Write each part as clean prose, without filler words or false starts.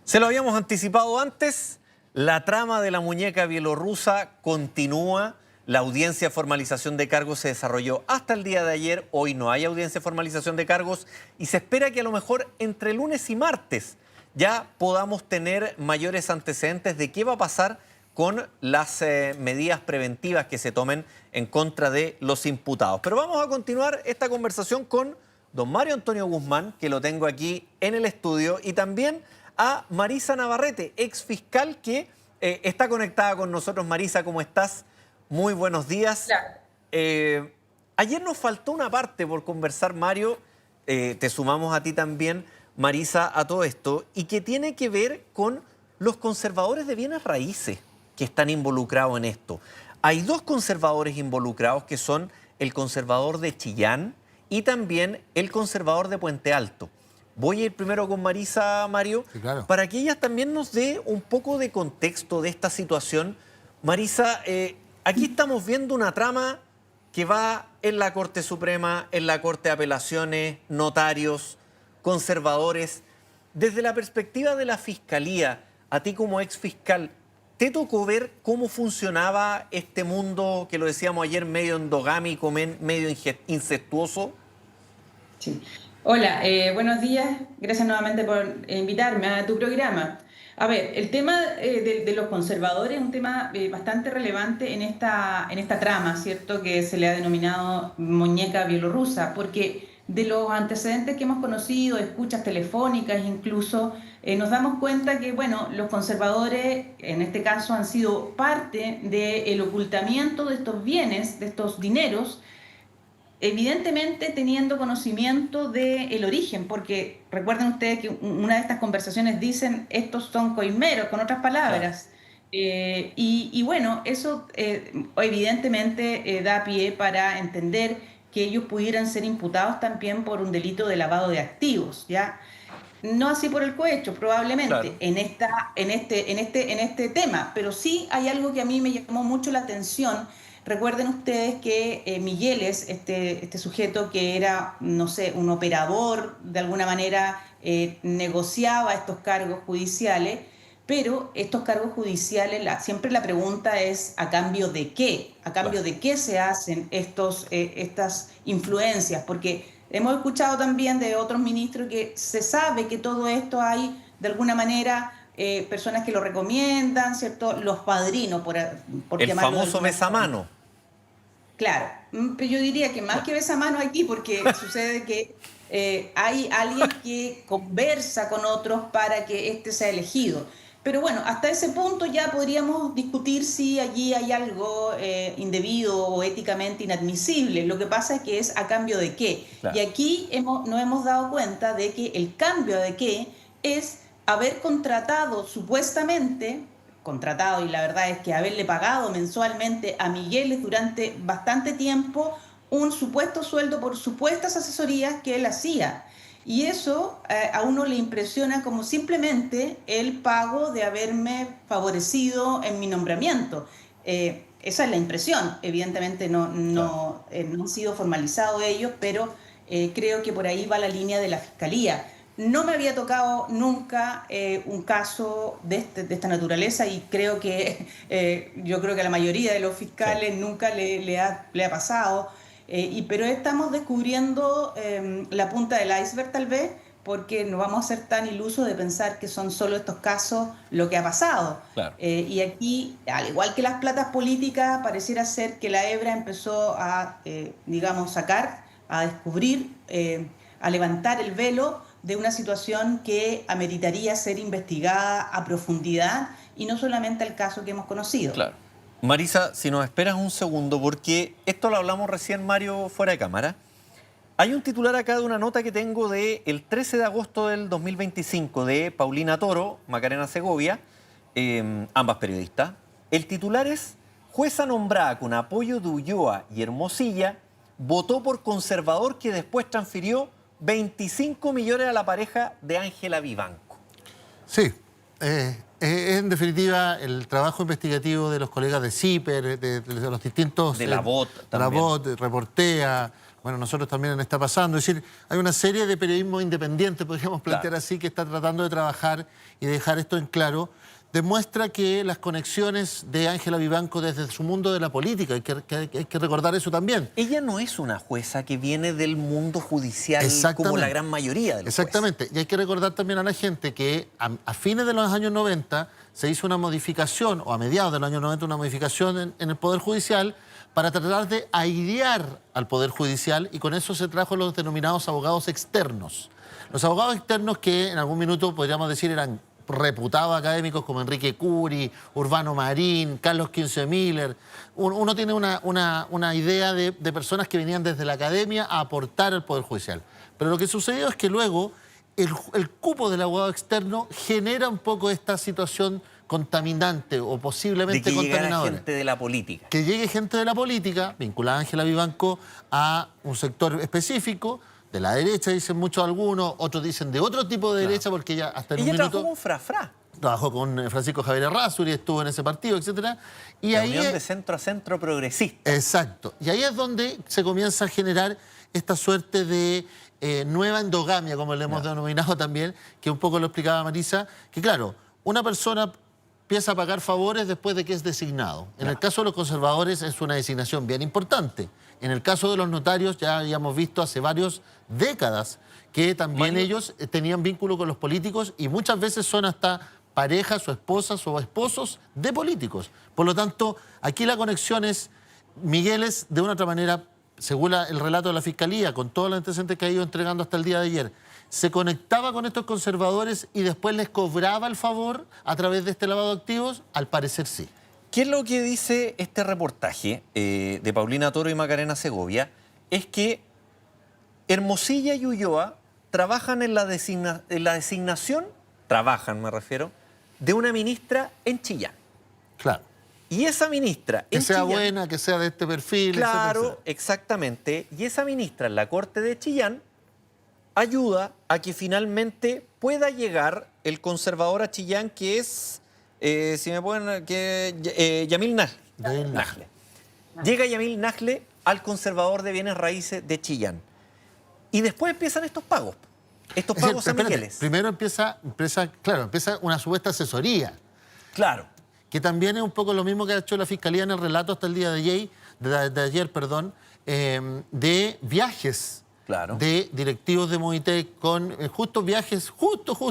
Se lo habíamos anticipado antes, la trama de la muñeca bielorrusa continúa. La audiencia de formalización de cargos se desarrolló hasta el día de ayer. Hoy no hay audiencia de formalización de cargos y se espera que a lo mejor entre lunes y martes ya podamos tener mayores antecedentes de qué va a pasar con las medidas preventivas que se tomen en contra de los imputados. Pero vamos a continuar esta conversación con don Mario Antonio Guzmán, que lo tengo aquí en el estudio, y también a Marisa Navarrete, ex fiscal que está conectada con nosotros. Marisa, ¿cómo estás? Muy buenos días. Claro. Ayer nos faltó una parte por conversar, Mario, te sumamos a ti también, Marisa, a todo esto, y que tiene que ver con los conservadores de bienes raíces que están involucrados en esto. Hay dos conservadores involucrados que son el conservador de Chillán y también el conservador de Puente Alto. Voy a ir primero con Marisa, Mario, Sí, claro. para que ella también nos dé un poco de contexto de esta situación. Marisa, aquí estamos viendo una trama que va en la Corte Suprema, en la Corte de Apelaciones, notarios, conservadores. Desde la perspectiva de la Fiscalía, a ti como ex fiscal, ¿te tocó ver cómo funcionaba este mundo, que lo decíamos ayer, medio endogámico, medio incestuoso? Sí. Hola, buenos días. Gracias nuevamente por invitarme a tu programa. A ver, el tema de los conservadores es un tema bastante relevante en esta trama, ¿cierto? Que se le ha denominado muñeca bielorrusa, porque de los antecedentes que hemos conocido, escuchas telefónicas incluso, nos damos cuenta que, bueno, los conservadores en este caso han sido parte del ocultamiento de estos bienes, de estos dineros, evidentemente teniendo conocimiento del origen, porque recuerden ustedes que una de estas conversaciones dicen estos son coimeros, con otras Claro. palabras. Y bueno, eso evidentemente da pie para entender que ellos pudieran ser imputados también por un delito de lavado de activos, ¿ya? No así por el cohecho, probablemente, Claro. en este tema, pero sí hay algo que a mí me llamó mucho la atención. Recuerden ustedes que Migueles, este sujeto que era, no sé, un operador, de alguna manera negociaba estos cargos judiciales, pero estos cargos judiciales, siempre la pregunta es ¿a cambio de qué? ¿A Claro. cambio de qué se hacen estas influencias? Porque hemos escuchado también de otros ministros que se sabe que todo esto hay, de alguna manera, personas que lo recomiendan, ¿cierto? Los padrinos, por El llamarlo de famoso alguna forma. besamano. Claro, pero yo diría que más que besamanos aquí, porque sucede que hay alguien que conversa con otros para que éste sea elegido. Pero bueno, hasta ese punto ya podríamos discutir si allí hay algo indebido o éticamente inadmisible. Lo que pasa es que es a cambio de qué. Y Claro. aquí nos hemos dado cuenta de que el cambio de qué es haber contratado supuestamente contratado, y la verdad es que haberle pagado mensualmente a Migueles durante bastante tiempo un supuesto sueldo por supuestas asesorías que él hacía. Y eso a uno le impresiona como simplemente el pago de haberme favorecido en mi nombramiento. Esa es la impresión. Evidentemente Claro. no han sido formalizados ellos, pero creo que por ahí va la línea de la fiscalía. No me había tocado nunca un caso de esta naturaleza y creo que yo creo que a la mayoría de los Sí. fiscales nunca le ha pasado. Pero estamos descubriendo la punta del iceberg tal vez, porque no vamos a ser tan ilusos de pensar que son solo estos casos lo que ha pasado. Claro. Y aquí, al igual que las platas políticas, pareciera ser que la hebra empezó a, digamos, sacar, a descubrir, a levantar el velo de una situación que ameritaría ser investigada a profundidad y no solamente el caso que hemos conocido. Claro. Marisa, si nos esperas un segundo, porque esto lo hablamos recién, Mario, fuera de cámara. Hay un titular acá de una nota que tengo del 13 de agosto del 2025 de Paulina Toro, Macarena Segovia, ambas periodistas. El titular es: jueza nombrada con apoyo de Ulloa y Hermosilla, votó por conservador que después transfirió 25 millones a la pareja de Ángela Vivanco. Sí, es en definitiva el trabajo investigativo de los colegas de CIPER, de los distintos... De la BOT de la también. BOT, Reportea, bueno, nosotros también está pasando. Es decir, hay una serie de periodismo independiente, podríamos plantear Claro. así, que está tratando de trabajar y dejar esto en claro. Demuestra que las conexiones de Ángela Vivanco desde su mundo de la política, hay que recordar eso también. Ella no es una jueza que viene del mundo judicial como Exactamente. la gran mayoría de los Exactamente. Y hay que recordar también a la gente que a fines de los años 90 se hizo una modificación, o a mediados de los años 90, una modificación en el Poder Judicial para tratar de airear al Poder Judicial, y con eso se trajo los denominados abogados externos. Los abogados externos que en algún minuto podríamos decir eran reputados académicos como Enrique Curi, Urbano Marín, Carlos Kinse-Miller. Uno tiene una idea de personas que venían desde la academia a aportar al Poder Judicial. Pero lo que sucedió es que luego el cupo del abogado externo genera un poco esta situación contaminante o De posiblemente que llegara contaminadora. gente de la política. Que llegue gente de la política, vinculada a Ángela Vivanco, a un sector específico, de la derecha, dicen muchos algunos, otros dicen de otro tipo de derecha, porque ella hasta en un Ella minuto trabajó con Frafra. trabajó con Francisco Javier Errázuriz, estuvo en ese partido, etcétera. Y La ahí unión de centro a centro progresista. exacto. Y ahí es donde se comienza a generar esta suerte de nueva endogamia, como le hemos denominado también, que un poco lo explicaba Marisa, que claro, una persona empieza a pagar favores después de que es designado. En el caso de los conservadores es una designación bien importante. En el caso de los notarios ya habíamos visto hace varias décadas que también ellos tenían vínculo con los políticos y muchas veces son hasta parejas o esposas o esposos de políticos. Por lo tanto, aquí la conexión es, Miguel es de una otra manera, según el relato de la Fiscalía, con todos los antecedentes que ha ido entregando hasta el día de ayer, se conectaba con estos conservadores y después les cobraba el favor a través de este lavado de activos. Al parecer sí. ¿Qué es lo que dice este reportaje de Paulina Toro y Macarena Segovia? Es que Hermosilla y Ulloa trabajan en la designación, trabajan me refiero, de una ministra en Chillán. Claro. Y esa ministra Que en sea Chillán, buena, que sea de este perfil. claro, etcétera. exactamente. Y esa ministra en la Corte de Chillán ayuda a que finalmente pueda llegar el conservador a Chillán, que es, si me pueden, Yamil Najle. Yamil Najle. Llega Yamil Najle al conservador de bienes raíces de Chillán. Y después empiezan estos pagos. Estos Es decir, pagos a espérate, Migueles. primero empieza una supuesta asesoría, Claro. que también es un poco lo mismo que ha hecho la Fiscalía en el relato hasta el día de ayer, de viajes Claro. de directivos de Movitec con justos viajes, justos.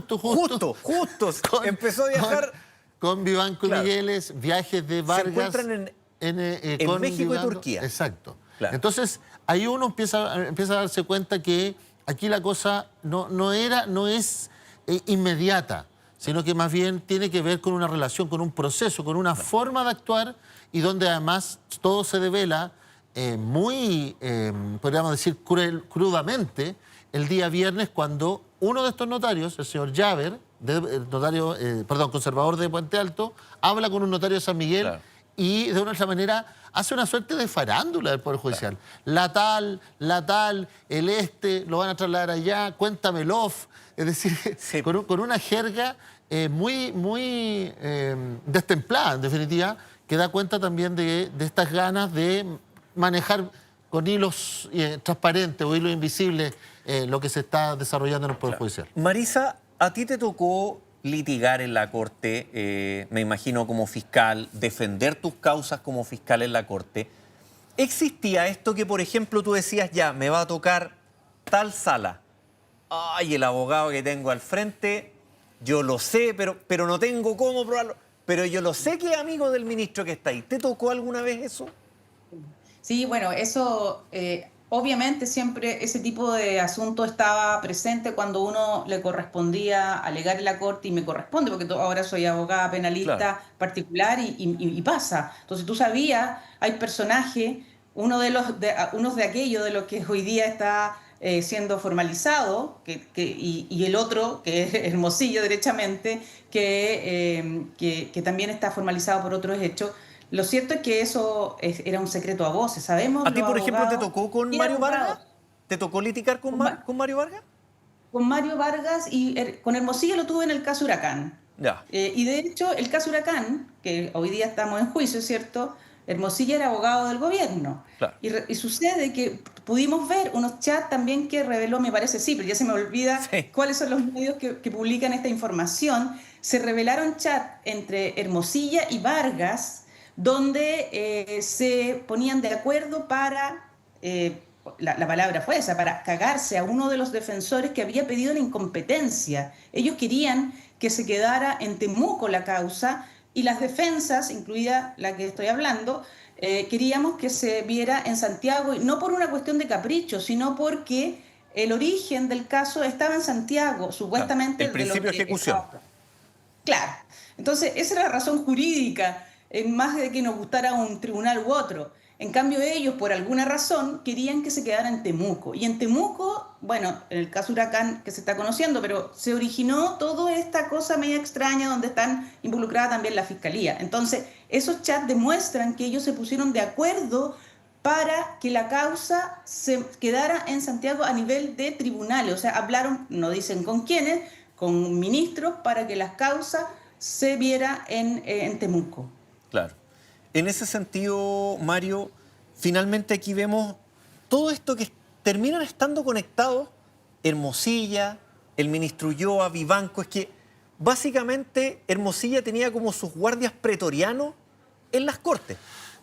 con- Empezó a viajar. Con Vivanco Claro. y Migueles, viajes de Vargas. encuentran en en México y Vivanco. Turquía. Exacto. Claro. Entonces, ahí uno empieza a darse cuenta que aquí la cosa no es inmediata, sino que más bien tiene que ver con una relación, con un proceso, con una forma de actuar, y donde además todo se devela podríamos decir, crudamente, el día viernes, cuando uno de estos notarios, el señor Llaver, conservador de Puente Alto, habla con un notario de San Miguel. Claro. Y de una otra manera hace una suerte de farándula del Poder Judicial. La tal, lo van a trasladar allá, cuéntamelo. Es decir, Sí. con una jerga muy destemplada, en definitiva, que da cuenta también de estas ganas de manejar con hilos transparentes o hilos invisibles lo que se está desarrollando en el Poder Judicial. Marisa, a ti te tocó litigar en la Corte, me imagino como fiscal, defender tus causas como fiscal en la Corte. ¿Existía esto que, por ejemplo, tú decías, ya, me va a tocar tal sala? Ay, el abogado que tengo al frente, yo lo sé, pero no tengo cómo probarlo. Pero yo lo sé que es amigo del ministro que está ahí. ¿Te tocó alguna vez eso? Sí, bueno, eso obviamente siempre ese tipo de asunto estaba presente cuando uno le correspondía alegar en la corte, y me corresponde porque ahora soy abogada penalista Claro. particular y pasa. Entonces tú sabías, hay personajes, unos de aquellos de los que hoy día está siendo formalizado, y el otro, que es Hermosillo derechamente, que también está formalizado por otros hechos. Lo cierto es que eso era un secreto a voces, sabemos. ¿A ti, los por ejemplo, te abogados tocó con y Mario abogados. Vargas? ¿Te tocó litigar con Mario Vargas? Con Mario Vargas y con Hermosillo lo tuve en el caso Huracán. Ya. Y de hecho, el caso Huracán, que hoy día estamos en juicio, ¿cierto? Hermosilla era abogado del gobierno. Claro. Y sucede que pudimos ver unos chats también que reveló, me parece, sí, pero ya se me olvida cuáles son los medios que publican esta información. Se revelaron chats entre Hermosilla y Vargas, donde se ponían de acuerdo para, la palabra fue esa, para cagarse a uno de los defensores que había pedido la incompetencia. Ellos querían que se quedara en Temuco la causa, y las defensas, incluida la que estoy hablando, queríamos que se viera en Santiago, y no por una cuestión de capricho, sino porque el origen del caso estaba en Santiago, supuestamente. El principio de ejecución. Claro. Entonces, esa era la razón jurídica, más de que nos gustara un tribunal u otro. En cambio, ellos, por alguna razón, querían que se quedara en Temuco. Y en Temuco, bueno, en el caso Huracán, que se está conociendo, pero se originó toda esta cosa media extraña donde están involucrada también la Fiscalía. Entonces, esos chats demuestran que ellos se pusieron de acuerdo para que la causa se quedara en Santiago a nivel de tribunales. O sea, hablaron, no dicen con quiénes, con ministros, para que la causa se viera en Temuco. Claro. En ese sentido, Mario, finalmente aquí vemos todo esto que terminan estando conectados, Hermosilla, el ministro Ulloa, Vivanco. Es que básicamente Hermosilla tenía como sus guardias pretorianos en las Cortes.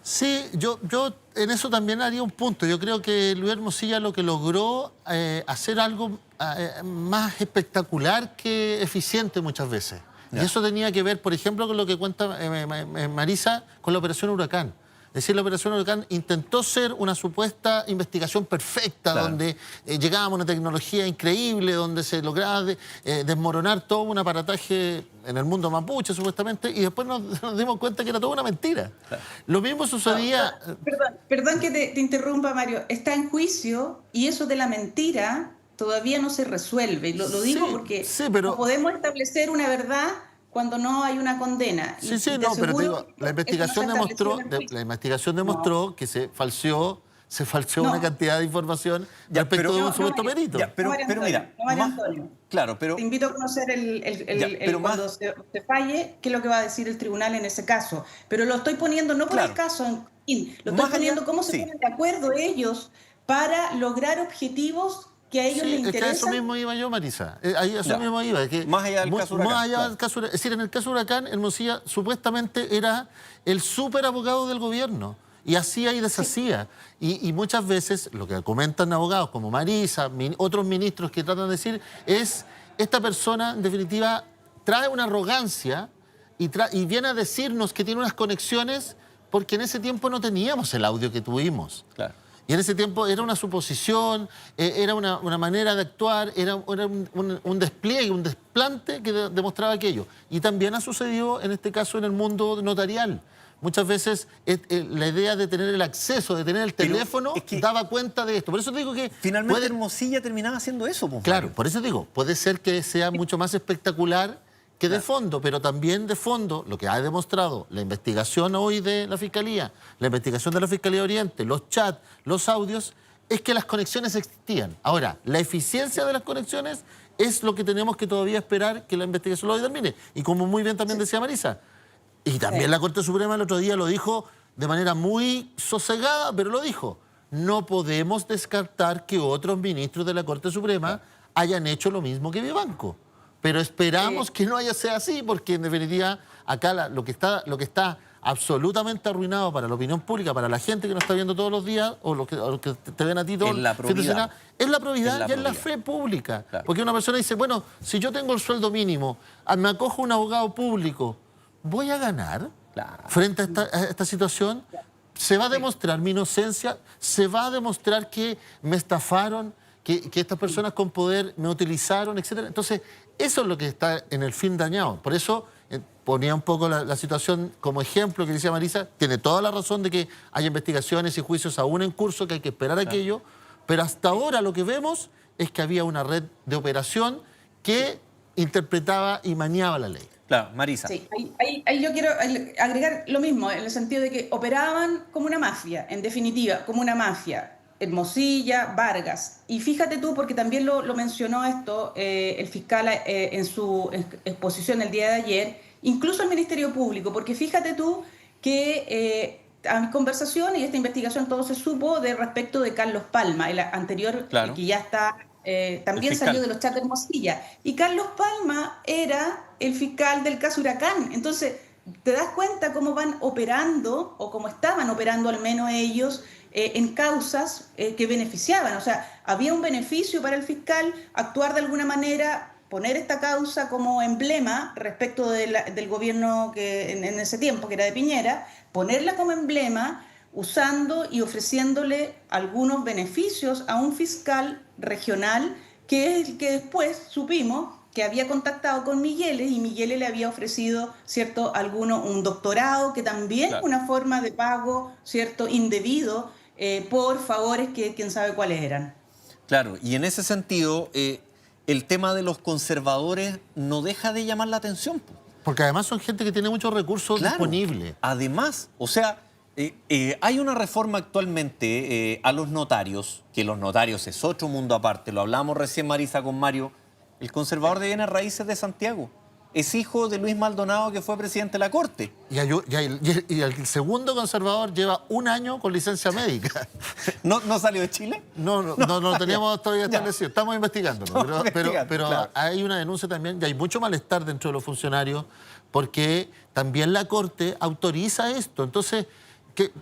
Sí, yo en eso también haría un punto. Yo creo que Luis Hermosilla lo que logró hacer algo más espectacular que eficiente muchas veces. Y eso tenía que ver, por ejemplo, con lo que cuenta Marisa con la Operación Huracán. Es decir, la Operación Huracán intentó ser una supuesta investigación perfecta, donde llegábamos a una tecnología increíble, donde se lograba desmoronar todo un aparataje en el mundo mapuche, supuestamente, y después nos dimos cuenta que era toda una mentira. Lo mismo sucedía... Perdón que te interrumpa, Mario. Está en juicio y eso de la mentira todavía no se resuelve. Lo digo porque pero... no podemos establecer una verdad cuando no hay una condena. Pero te digo, la investigación demostró que se falseó una cantidad de información respecto de un supuesto perito. Pero mira, claro, pero te invito a conocer cuando se falle, qué es lo que va a decir el tribunal en ese caso. Pero lo estoy poniendo no por el caso lo estoy poniendo cómo se ponen de acuerdo ellos para lograr objetivos que a ellos les interesan. Es que a eso mismo iba yo, Marisa. Eso mismo iba. Que más allá del caso Huracán. Más allá del caso, es decir, en el caso Huracán, Hermosilla supuestamente era el súper abogado del gobierno. Y hacía y deshacía. Y muchas veces, lo que comentan abogados como Marisa, otros ministros que tratan de decir, es esta persona, en definitiva, trae una arrogancia y viene a decirnos que tiene unas conexiones porque en ese tiempo no teníamos el audio que tuvimos. Claro. Y en ese tiempo era una suposición, era una manera de actuar, era un despliegue, un desplante que demostraba aquello. Y también ha sucedido en este caso en el mundo notarial. Muchas veces la idea de tener el acceso, de tener el teléfono, daba cuenta de esto. Por eso digo que... Finalmente Hermosilla terminaba haciendo eso. Claro, por eso digo, puede ser que sea mucho más espectacular que de fondo, pero también de fondo, lo que ha demostrado la investigación hoy de la Fiscalía, la investigación de la Fiscalía Oriente, los chats, los audios, es que las conexiones existían. Ahora, la eficiencia de las conexiones es lo que tenemos que todavía esperar que la investigación lo determine. Y como muy bien también decía Marisa, y también la Corte Suprema el otro día lo dijo de manera muy sosegada, pero lo dijo. No podemos descartar que otros ministros de la Corte Suprema hayan hecho lo mismo que Vivanco. Pero esperamos que no sea así, porque en definitiva acá lo que está absolutamente arruinado para la opinión pública, para la gente que nos está viendo todos los días, o los que te ven a ti todos los fines de semana, es la probidad y es la fe pública. Claro. Porque una persona dice, bueno, si yo tengo el sueldo mínimo, me acojo a un abogado público, ¿voy a ganar frente a esta situación? Se va a demostrar mi inocencia, se va a demostrar que me estafaron, que estas personas con poder me utilizaron, etc. Entonces, eso es lo que está en el fin dañado. Por eso ponía un poco la situación como ejemplo que decía Marisa. Tiene toda la razón de que hay investigaciones y juicios aún en curso, que hay que esperar aquello. Pero hasta ahora lo que vemos es que había una red de operación que interpretaba y maniaba la ley. Claro, Marisa. Sí, ahí yo quiero agregar lo mismo, en el sentido de que operaban como una mafia, en definitiva, como una mafia. Hermosilla, Vargas. Y fíjate tú, porque también lo mencionó esto el fiscal en su exposición el día de ayer, incluso el Ministerio Público, porque fíjate tú que a mis conversaciones y esta investigación todo se supo de respecto de Carlos Palma, el anterior, Claro. que ya está, también fiscal. salió de los chats de Hermosilla. Y Carlos Palma era el fiscal del caso Huracán. Entonces, te das cuenta cómo van operando, o cómo estaban operando al menos ellos, en causas que beneficiaban. O sea, había un beneficio para el fiscal actuar de alguna manera, poner esta causa como emblema respecto del gobierno que en ese tiempo, que era de Piñera, ponerla como emblema usando y ofreciéndole algunos beneficios a un fiscal regional que es el que después supimos que había contactado con Migueles y Migueles le había ofrecido, ¿cierto?, un doctorado, que también Claro. una forma de pago, ¿cierto?, indebido por favores que quién sabe cuáles eran. Claro, y en ese sentido, el tema de los conservadores no deja de llamar la atención, po. Porque además son gente que tiene muchos recursos Claro. disponibles. Además, o sea, hay una reforma actualmente a los notarios, que los notarios es otro mundo aparte, lo hablamos recién, Marisa, con Mario. El conservador de bienes raíces de Santiago es hijo de Luis Maldonado, que fue presidente de la Corte. Y el segundo conservador lleva 1 año con licencia médica. ¿No salió de Chile? No lo teníamos todavía Ya. establecido. Estamos investigándolo. Estamos investigando, Pero claro. hay una denuncia también y hay mucho malestar dentro de los funcionarios porque también la Corte autoriza esto. Entonces,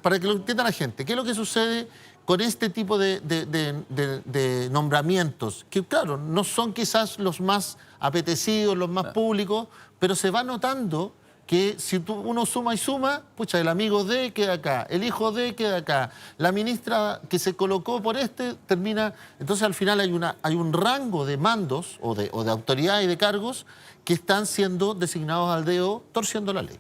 para que lo entienda la gente, ¿qué es lo que sucede con este tipo de nombramientos? Que claro, no son quizás los más apetecidos, los más públicos, pero se va notando que si uno suma y suma, pucha, el amigo de queda acá, el hijo de queda acá, la ministra que se colocó por termina. Entonces al final hay un rango de mandos o de autoridad y de cargos que están siendo designados al dedo torciendo la ley.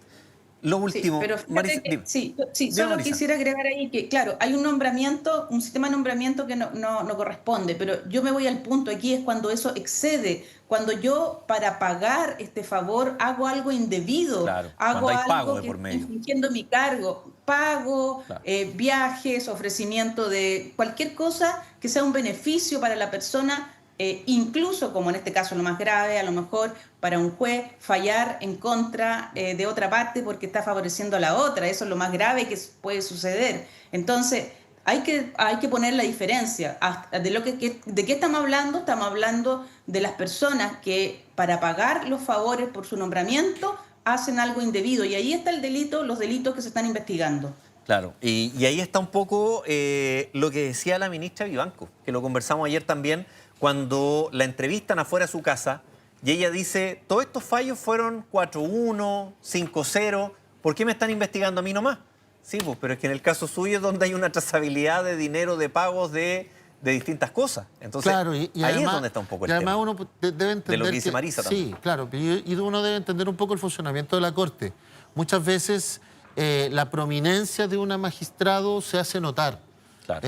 Lo Sí, último, pero fíjate Marisa, que- dime. sí, Dime, solo Marisa. quisiera agregar ahí que, claro, hay un nombramiento, un sistema de nombramiento que no corresponde, pero yo me voy al punto aquí, es cuando eso excede, cuando yo para pagar este favor hago algo indebido, Claro, hago cuando hay pago algo de que por está medio. infringiendo mi cargo, pago, Claro. viajes, ofrecimiento de cualquier cosa que sea un beneficio para la persona. Incluso, como en este caso lo más grave, a lo mejor para un juez fallar en contra de otra parte porque está favoreciendo a la otra, eso es lo más grave que puede suceder. Entonces, hay que poner la diferencia. ¿De qué estamos hablando? Estamos hablando de las personas que para pagar los favores por su nombramiento hacen algo indebido y ahí está el delito, los delitos que se están investigando. Claro, y ahí está un poco lo que decía la ministra Vivanco, que lo conversamos ayer también, cuando la entrevistan afuera de su casa y ella dice, todos estos fallos fueron 4-1, 5-0, ¿por qué me están investigando a mí nomás? Sí, pues, pero es que en el caso suyo es donde hay una trazabilidad de dinero, de pagos de distintas cosas. Entonces, Claro, y ahí además, es donde está un poco el y además tema. uno debe entender de lo que dice Marisa también. Sí, claro, y uno debe entender un poco el funcionamiento de la Corte. Muchas veces la prominencia de un magistrado se hace notar. Claro.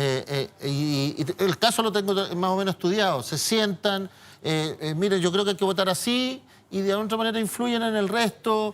Y el caso lo tengo más o menos estudiado. Se sientan, mire, yo creo que hay que votar así y de otra manera influyen en el resto.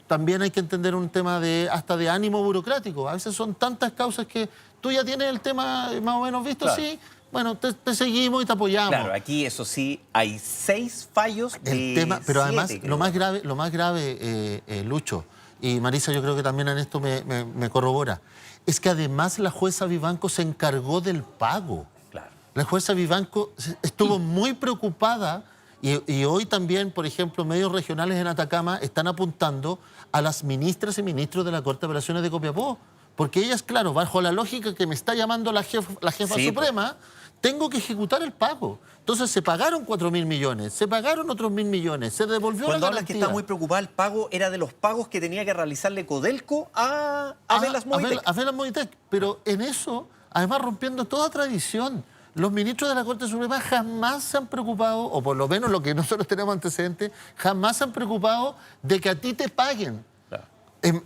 También hay que entender un tema hasta de ánimo burocrático. A veces son tantas causas que tú ya tienes el tema más o menos visto, Claro. sí. Bueno, te seguimos y te apoyamos. Claro, aquí eso sí, hay 6 fallos de El tema, pero además, 7, lo creo. más grave, Lucho, y Marisa, yo creo que también en esto me corrobora, es que además la jueza Vivanco se encargó del pago. Claro. La jueza Vivanco estuvo muy preocupada y hoy también, por ejemplo, medios regionales en Atacama están apuntando a las ministras y ministros de la Corte de Apelaciones de Copiapó. Porque ellas, claro, bajo la lógica que me está llamando la jefa Sí, suprema, tengo que ejecutar el pago. Entonces se pagaron 4.000 millones, se pagaron otros 1.000 millones, se devolvió Cuando la hablas que garantía. está muy preocupada, el pago era de los pagos que tenía que realizarle Codelco a Velas Movitec. A Velas Movitec. Pero en eso, además rompiendo toda tradición, los ministros de la Corte Suprema jamás se han preocupado, o por lo menos lo que nosotros tenemos antecedentes, jamás se han preocupado de que a ti te paguen. Claro.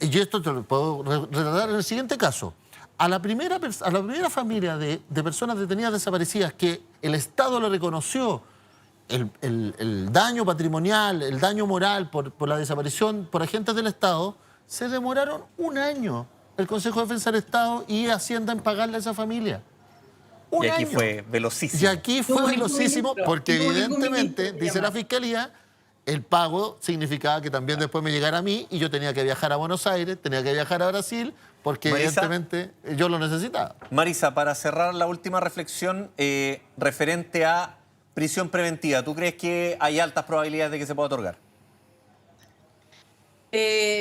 Y esto te lo puedo relatar en el siguiente caso. A la primera familia de personas detenidas desaparecidas que el Estado le reconoció el daño patrimonial, el daño moral por la desaparición por agentes del Estado, se demoraron 1 año el Consejo de Defensa del Estado y Hacienda en pagarle a esa familia. Y aquí 1 año. fue velocísimo. Y aquí fue Tuvo velocísimo ningún porque ministro, tuvo ningún evidentemente, ministro, dice la además. Fiscalía, el pago significaba que también después me llegara a mí y yo tenía que viajar a Buenos Aires, tenía que viajar a Brasil, porque Marisa, evidentemente yo lo necesitaba. Marisa, para cerrar la última reflexión referente a prisión preventiva, ¿tú crees que hay altas probabilidades de que se pueda otorgar?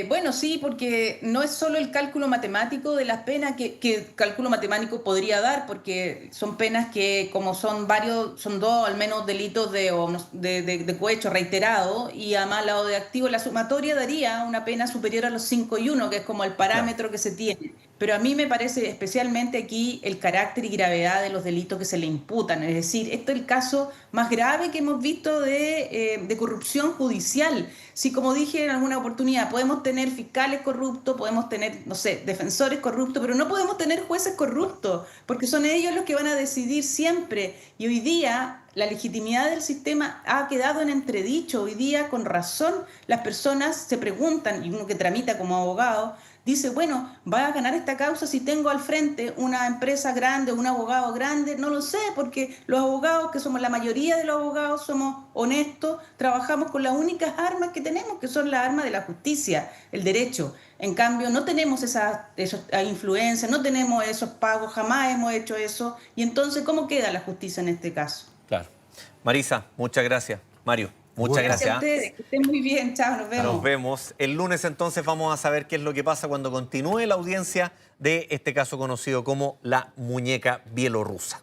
Bueno, sí, porque no es solo el cálculo matemático de las penas que el cálculo matemático podría dar, porque son penas que como son varios, son dos al menos delitos de cohecho reiterado y además lado de activo, la sumatoria daría una pena superior a los 5 y 1, que es como el parámetro que se tiene. Pero a mí me parece especialmente aquí el carácter y gravedad de los delitos que se le imputan. Es decir, este es el caso más grave que hemos visto de corrupción judicial. Si, como dije en alguna oportunidad, podemos tener fiscales corruptos, podemos tener, no sé, defensores corruptos, pero no podemos tener jueces corruptos, porque son ellos los que van a decidir siempre. Y hoy día la legitimidad del sistema ha quedado en entredicho. Hoy día, con razón, las personas se preguntan, y uno que tramita como abogado, dice, bueno, ¿va a ganar esta causa si tengo al frente una empresa grande, un abogado grande? No lo sé, porque los abogados, que somos la mayoría de los abogados, somos honestos, trabajamos con las únicas armas que tenemos, que son las armas de la justicia, el derecho. En cambio, no tenemos esas influencias, no tenemos esos pagos, jamás hemos hecho eso. Y entonces, ¿cómo queda la justicia en este caso? Claro. Marisa, muchas gracias. Mario, muchas Gracias a gracias. ustedes, que estén muy bien, chao, nos vemos. Nos vemos. El lunes entonces vamos a saber qué es lo que pasa cuando continúe la audiencia de este caso conocido como la muñeca bielorrusa.